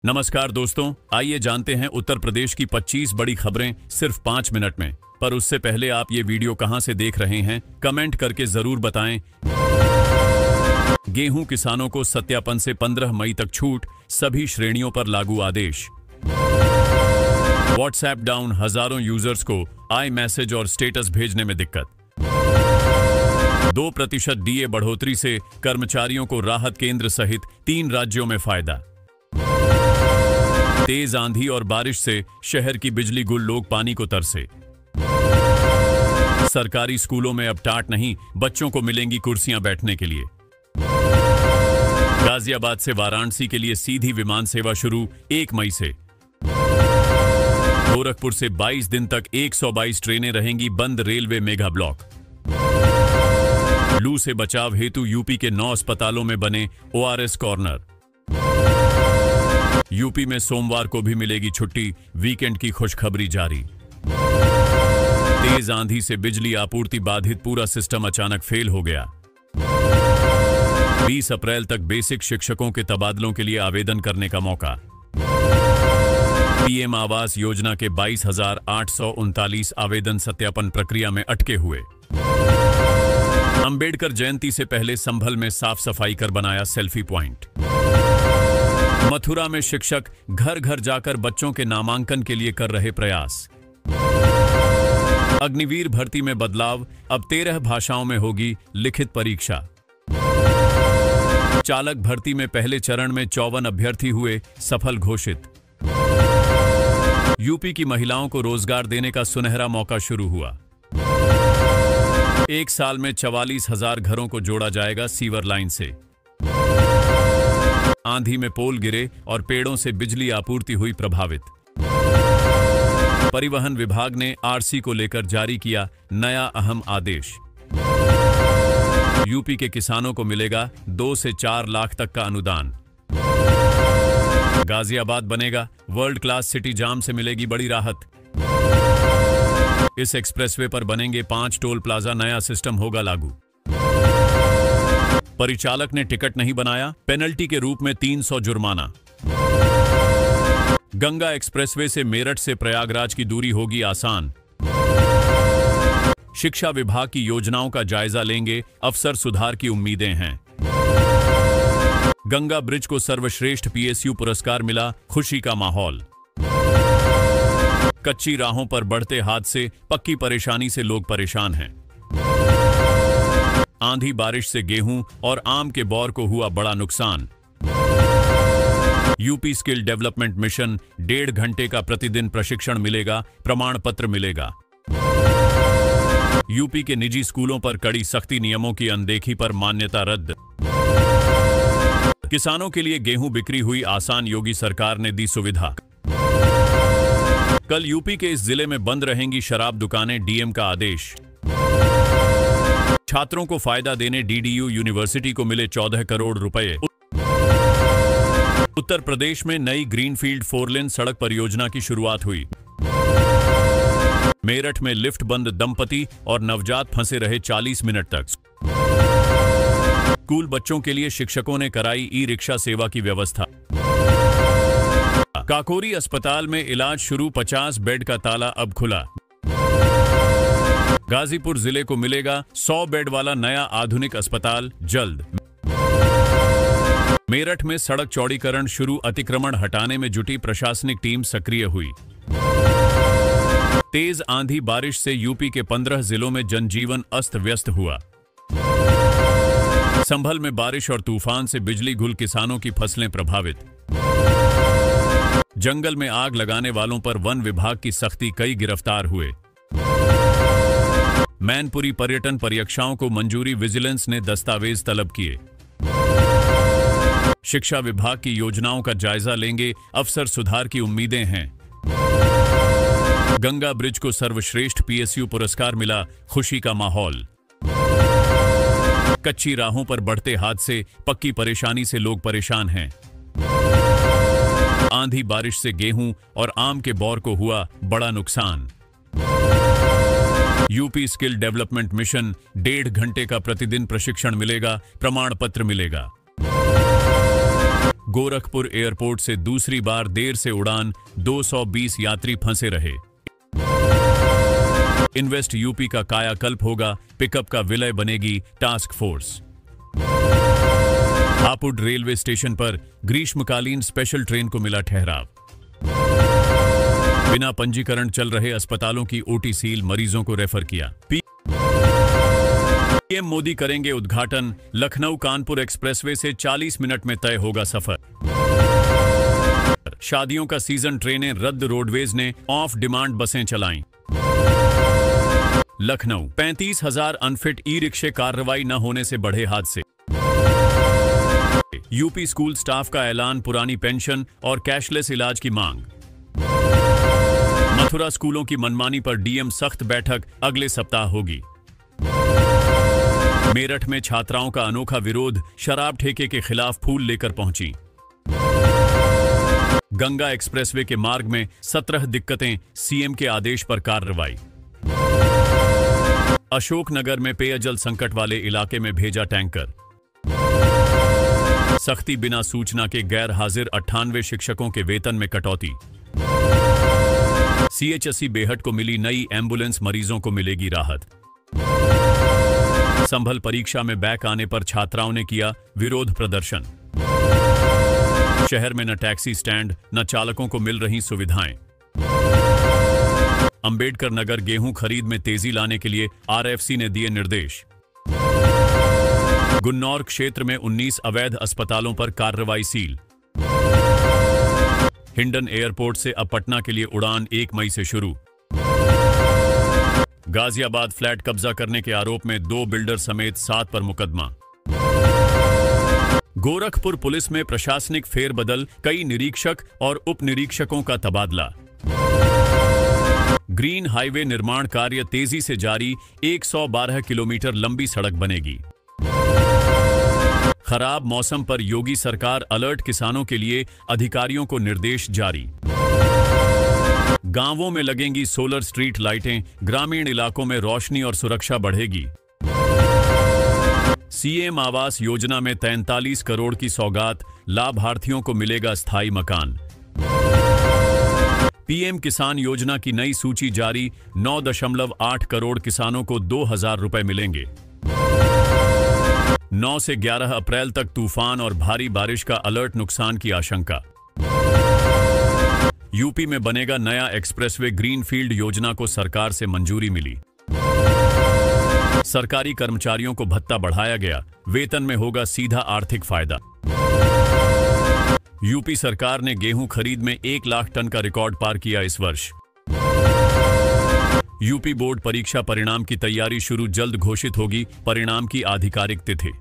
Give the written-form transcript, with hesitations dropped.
नमस्कार दोस्तों, आइए जानते हैं उत्तर प्रदेश की 25 बड़ी खबरें सिर्फ 5 मिनट में। पर उससे पहले आप ये वीडियो कहां से देख रहे हैं, कमेंट करके जरूर बताएं। गेहूं किसानों को सत्यापन से 15 मई तक छूट, सभी श्रेणियों पर लागू आदेश। व्हाट्सएप डाउन, हजारों यूजर्स को आई मैसेज और स्टेटस भेजने में दिक्कत। 2% डीए बढ़ोतरी से कर्मचारियों को राहत, केंद्र सहित 3 राज्यों में फायदा। तेज आंधी और बारिश से शहर की बिजली गुल, लोग पानी को तरसे। सरकारी स्कूलों में अब टाट नहीं, बच्चों को मिलेंगी कुर्सियां बैठने के लिए। गाजियाबाद से वाराणसी के लिए सीधी विमान सेवा शुरू 1 मई से। गोरखपुर से 22 दिन तक 122 ट्रेनें रहेंगी बंद, रेलवे मेगा ब्लॉक। लू से बचाव हेतु यूपी के 9 अस्पतालों में बने ओआरएस कॉर्नर। यूपी में सोमवार को भी मिलेगी छुट्टी, वीकेंड की खुशखबरी जारी। तेज आंधी से बिजली आपूर्ति बाधित, पूरा सिस्टम अचानक फेल हो गया। 20 अप्रैल तक बेसिक शिक्षकों के तबादलों के लिए आवेदन करने का मौका। पीएम आवास योजना के 22,839 आवेदन सत्यापन प्रक्रिया में अटके हुए। अंबेडकर जयंती से पहले संभल में साफ सफाई कर बनाया सेल्फी पॉइंट। मथुरा में शिक्षक घर घर जाकर बच्चों के नामांकन के लिए कर रहे प्रयास। अग्निवीर भर्ती में बदलाव, अब 13 भाषाओं में होगी लिखित परीक्षा। चालक भर्ती में पहले चरण में 54 अभ्यर्थी हुए सफल घोषित। यूपी की महिलाओं को रोजगार देने का सुनहरा मौका शुरू हुआ। 1 साल में 44,000 घरों को जोड़ा जाएगा सीवर लाइन से। आंधी में पोल गिरे और पेड़ों से बिजली आपूर्ति हुई प्रभावित। परिवहन विभाग ने आरसी को लेकर जारी किया नया अहम आदेश। यूपी के किसानों को मिलेगा 2 से 4 लाख तक का अनुदान। गाजियाबाद बनेगा वर्ल्ड क्लास सिटी, जाम से मिलेगी बड़ी राहत। इस एक्सप्रेसवे पर बनेंगे 5 टोल प्लाजा, नया सिस्टम होगा लागू। परिचालक ने टिकट नहीं बनाया, पेनल्टी के रूप में 300 जुर्माना। गंगा एक्सप्रेसवे से मेरठ से प्रयागराज की दूरी होगी आसान। शिक्षा विभाग की योजनाओं का जायजा लेंगे, अफसर सुधार की उम्मीदें हैं। गंगा ब्रिज को सर्वश्रेष्ठ पीएसयू पुरस्कार मिला, खुशी का माहौल। कच्ची राहों पर बढ़ते हादसे, पक्की परेशानी से लोग परेशान हैं। आंधी बारिश से गेहूं और आम के बौर को हुआ बड़ा नुकसान। यूपी स्किल डेवलपमेंट मिशन, 1.5 घंटे का प्रतिदिन प्रशिक्षण मिलेगा, प्रमाण पत्र मिलेगा। यूपी के निजी स्कूलों पर कड़ी सख्ती, नियमों की अनदेखी पर मान्यता रद्द। किसानों के लिए गेहूं बिक्री हुई आसान, योगी सरकार ने दी सुविधा। कल यूपी के इस जिले में बंद रहेंगी शराब दुकानें, डीएम का आदेश। छात्रों को फायदा देने डीडीयू यूनिवर्सिटी को मिले 14 करोड़ रुपए। उत्तर प्रदेश में नई ग्रीनफील्ड 4 लेन सड़क परियोजना की शुरुआत हुई। मेरठ में लिफ्ट बंद, दंपति और नवजात फंसे रहे 40 मिनट तक। स्कूल बच्चों के लिए शिक्षकों ने कराई ई रिक्शा सेवा की व्यवस्था। काकोरी अस्पताल में इलाज शुरू, 50 बेड का ताला अब खुला। गाजीपुर जिले को मिलेगा 100 बेड वाला नया आधुनिक अस्पताल जल्द। मेरठ में सड़क चौड़ीकरण शुरू, अतिक्रमण हटाने में जुटी प्रशासनिक टीम सक्रिय हुई। तेज आंधी बारिश से यूपी के 15 जिलों में जनजीवन अस्त व्यस्त हुआ। संभल में बारिश और तूफान से बिजली गुल, किसानों की फसलें प्रभावित। जंगल में आग लगाने वालों पर वन विभाग की सख्ती, कई गिरफ्तार हुए। मैनपुरी पर्यटन परीक्षाओं को मंजूरी, विजिलेंस ने दस्तावेज तलब किए। शिक्षा विभाग की योजनाओं का जायजा लेंगे, अफसर सुधार की उम्मीदें हैं। गंगा ब्रिज को सर्वश्रेष्ठ पीएसयू पुरस्कार मिला, खुशी का माहौल। कच्ची राहों पर बढ़ते हादसे, पक्की परेशानी से लोग परेशान हैं। आंधी बारिश से गेहूं और आम के बौर को हुआ बड़ा नुकसान। यूपी स्किल डेवलपमेंट मिशन, 1.5 घंटे का प्रतिदिन प्रशिक्षण मिलेगा, प्रमाण पत्र मिलेगा। गोरखपुर एयरपोर्ट से दूसरी बार देर से उड़ान, 220 यात्री फंसे रहे। इन्वेस्ट यूपी का कायाकल्प होगा, पिकअप का विलय बनेगी task force. Hapur railway station पर ग्रीष्मकालीन स्पेशल ट्रेन को मिला ठहराव। बिना पंजीकरण चल रहे अस्पतालों की ओटी सील, मरीजों को रेफर किया। पीएम मोदी करेंगे उद्घाटन, लखनऊ कानपुर एक्सप्रेसवे से 40 मिनट में तय होगा सफर। शादियों का सीजन, ट्रेनें रद्द, रोडवेज ने ऑफ डिमांड बसें चलाईं। लखनऊ 35,000 अनफिट ई रिक्शे, कार्रवाई न होने से बढ़े हादसे। यूपी स्कूल स्टाफ का ऐलान, पुरानी पेंशन और कैशलेस इलाज की मांग। मथुरा स्कूलों की मनमानी पर डीएम सख्त, बैठक अगले सप्ताह होगी। मेरठ में छात्राओं का अनोखा विरोध, शराब ठेके के खिलाफ फूल लेकर पहुंची। गंगा एक्सप्रेसवे के मार्ग में 17 दिक्कतें, सीएम के आदेश पर कार्रवाई। अशोकनगर में पेयजल संकट वाले इलाके में भेजा टैंकर। सख्ती, बिना सूचना के गैर हाजिर 98 शिक्षकों के वेतन में कटौती। सीएचसी बेहट को मिली नई एम्बुलेंस, मरीजों को मिलेगी राहत। संभल परीक्षा में बैक आने पर छात्राओं ने किया विरोध प्रदर्शन। शहर में न टैक्सी स्टैंड, न चालकों को मिल रही सुविधाएं। अंबेडकर नगर गेहूं खरीद में तेजी लाने के लिए आरएफसी ने दिए निर्देश। गुन्नौर क्षेत्र में 19 अवैध अस्पतालों पर कार्रवाई, सील। हिंडन एयरपोर्ट से अब पटना के लिए उड़ान 1 मई से शुरू। गाजियाबाद फ्लैट कब्जा करने के आरोप में 2 बिल्डर समेत 7 पर मुकदमा। गोरखपुर पुलिस में प्रशासनिक फेरबदल, कई निरीक्षक और उप निरीक्षकों का तबादला। ग्रीन हाईवे निर्माण कार्य तेजी से जारी, 112 किलोमीटर लंबी सड़क बनेगी। खराब मौसम पर योगी सरकार अलर्ट, किसानों के लिए अधिकारियों को निर्देश जारी। गांवों में लगेंगी सोलर स्ट्रीट लाइटें, ग्रामीण इलाकों में रोशनी और सुरक्षा बढ़ेगी। सीएम आवास योजना में 43 करोड़ की सौगात, लाभार्थियों को मिलेगा स्थायी मकान। पीएम किसान योजना की नई सूची जारी, 9.8 करोड़ किसानों को 2,000 रुपए मिलेंगे। 9 से 11 अप्रैल तक तूफान और भारी बारिश का अलर्ट, नुकसान की आशंका। यूपी में बनेगा नया एक्सप्रेसवे, ग्रीनफील्ड योजना को सरकार से मंजूरी मिली। सरकारी कर्मचारियों को भत्ता बढ़ाया गया, वेतन में होगा सीधा आर्थिक फायदा। यूपी सरकार ने गेहूं खरीद में 1 लाख टन का रिकॉर्ड पार किया इस वर्ष। यूपी बोर्ड परीक्षा परिणाम की तैयारी शुरू, जल्द घोषित होगी परिणाम की आधिकारिक तिथि।